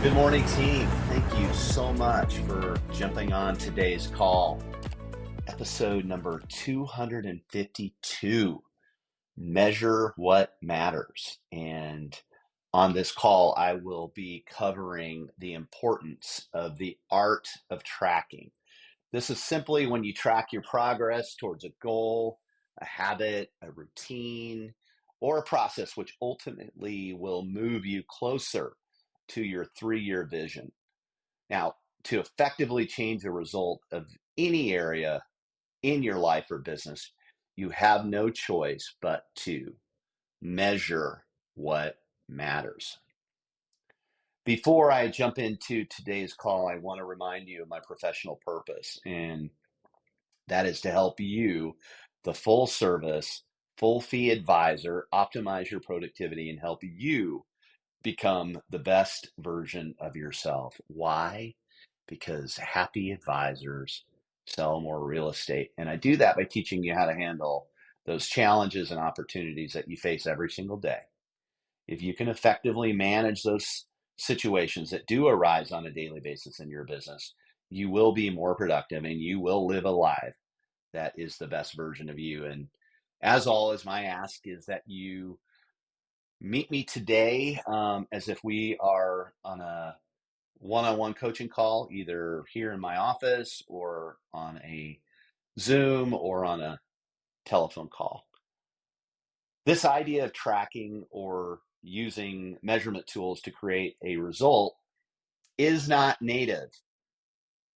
Good morning, team. Thank you so much for jumping on today's call. Episode number 252, Measure What Matters. And on this call, I will be covering the importance of the art of tracking. This is simply when you track your progress towards a goal, a habit, a routine, or a process which ultimately will move you closer to your 3-year vision. Now, to effectively change the result of any area in your life or business, you have no choice but to measure what matters. Before I jump into today's call, I want to remind you of my professional purpose, and that is to help you, the full service, full fee advisor, optimize your productivity and help you become the best version of yourself. Why? Because happy advisors sell more real estate. And I do that by teaching you how to handle those challenges and opportunities that you face every single day. If you can effectively manage those situations that do arise on a daily basis in your business, you will be more productive and you will live a life that is the best version of you. And as always, my ask is that you meet me today as if we are on a one-on-one coaching call, either here in my office or on a Zoom or on a telephone call. This idea of tracking or using measurement tools to create a result is not native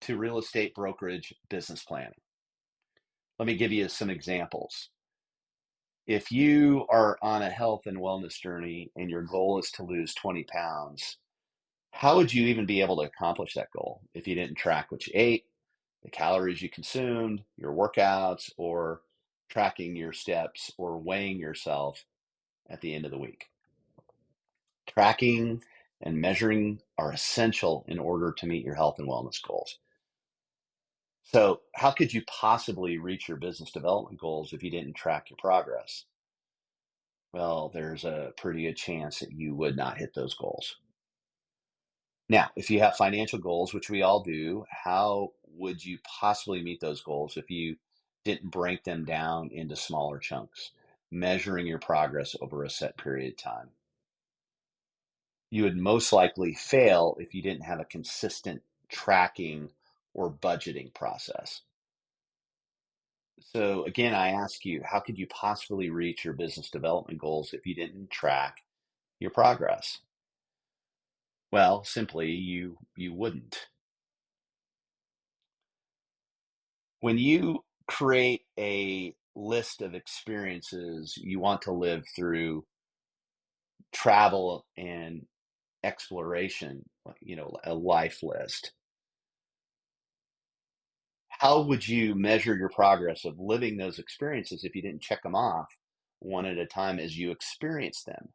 to real estate brokerage business planning. Let me give you some examples. If you are on a health and wellness journey and your goal is to lose 20 pounds, how would you even be able to accomplish that goal if you didn't track what you ate, the calories you consumed, your workouts, or tracking your steps or weighing yourself at the end of the week? Tracking and measuring are essential in order to meet your health and wellness goals. So, how could you possibly reach your business development goals if you didn't track your progress? Well, there's a pretty good chance that you would not hit those goals. Now, if you have financial goals, which we all do, how would you possibly meet those goals if you didn't break them down into smaller chunks, measuring your progress over a set period of time? You would most likely fail if you didn't have a consistent tracking or budgeting process. So, again, I ask you, how could you possibly reach your business development goals if you didn't track your progress? Well, simply you wouldn't. When you create a list of experiences you want to live through travel and exploration, a life list, how would you measure your progress of living those experiences if you didn't check them off one at a time as you experience them?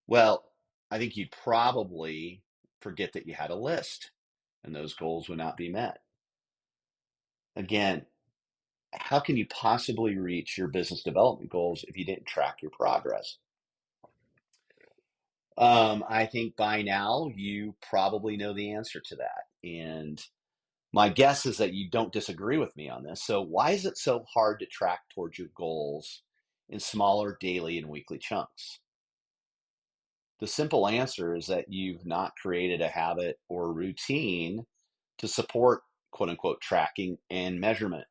Well, I think you'd probably forget that you had a list and those goals would not be met. Again, how can you possibly reach your business development goals if you didn't track your progress? I think by now you probably know the answer to that. And my guess is that you don't disagree with me on this. So, why is it so hard to track towards your goals in smaller daily and weekly chunks? The simple answer is that you've not created a habit or routine to support quote unquote tracking and measurement.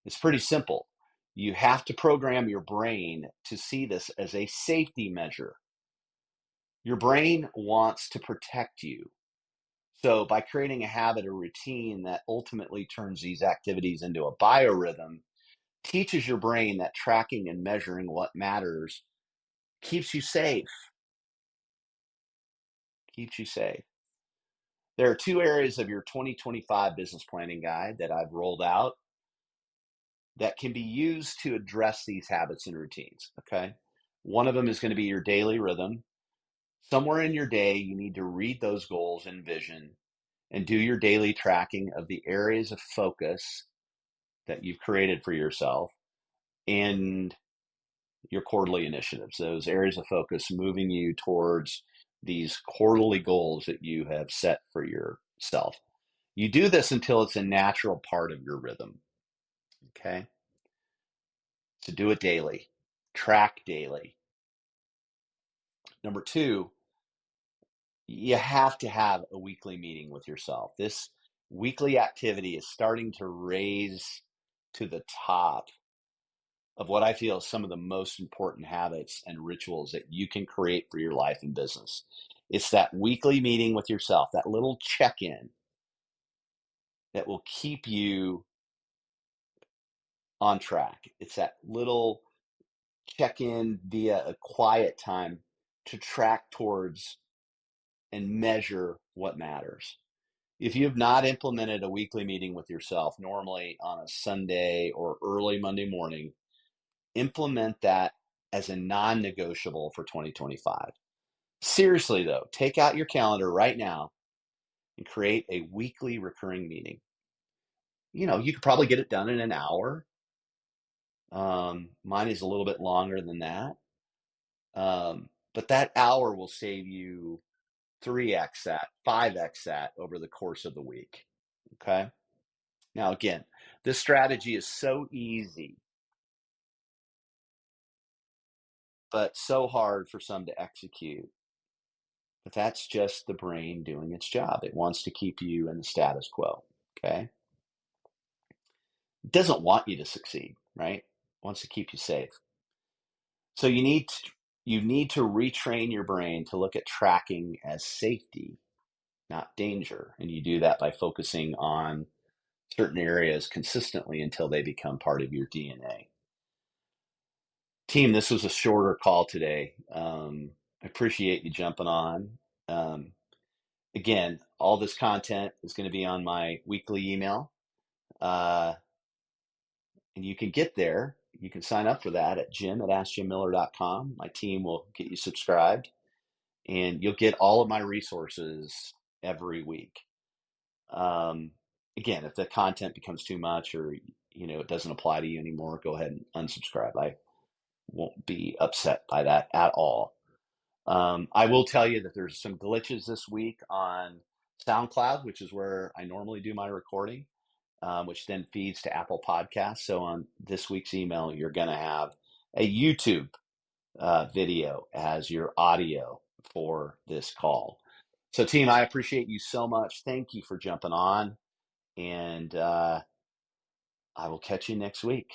It's pretty simple. You have to program your brain to see this as a safety measure. Your brain wants to protect you. So, by creating a habit or routine that ultimately turns these activities into a biorhythm, teaches your brain that tracking and measuring what matters keeps you safe, keeps you safe. There are two areas of your 2025 business planning guide that I've rolled out that can be used to address these habits and routines. Okay. One of them is going to be your daily rhythm. Somewhere in your day, you need to read those goals and vision and do your daily tracking of the areas of focus that you've created for yourself and your quarterly initiatives, those areas of focus moving you towards these quarterly goals that you have set for yourself. You do this until it's a natural part of your rhythm. Okay. So do it daily, track daily. Number two, you have to have a weekly meeting with yourself. This weekly activity is starting to raise to the top of what I feel is some of the most important habits and rituals that you can create for your life and business. It's that weekly meeting with yourself, that little check in that will keep you on track. It's that little check in via a quiet time to track towards and measure what matters. If you have not implemented a weekly meeting with yourself, normally on a Sunday or early Monday morning, implement that as a non negotiable for 2025. Seriously, though, take out your calendar right now and create a weekly recurring meeting. You could probably get it done in an hour. Mine is a little bit longer than that. But that hour will save you 3x that, 5x that over the course of the week. Okay. Now, again, this strategy is so easy, but so hard for some to execute. But that's just the brain doing its job. It wants to keep you in the status quo. Okay. It doesn't want you to succeed, right? It wants to keep you safe. So you need to retrain your brain to look at tracking as safety, not danger. And you do that by focusing on certain areas consistently until they become part of your DNA. Team, this was a shorter call today. I appreciate you jumping on. Um, Again, all this content is going to be on my weekly email. And you can get there. You can sign up for that at jim@askjimmiller.com. My team will get you subscribed, and you'll get all of my resources every week. Um, Again, if the content becomes too much or it doesn't apply to you anymore, go ahead and unsubscribe. I won't be upset by that at all. I will tell you that there's some glitches this week on SoundCloud, which is where I normally do my recording, which then feeds to Apple Podcasts. So on this week's email, you're going to have a YouTube video as your audio for this call. So, team, I appreciate you so much. Thank you for jumping on, and I will catch you next week.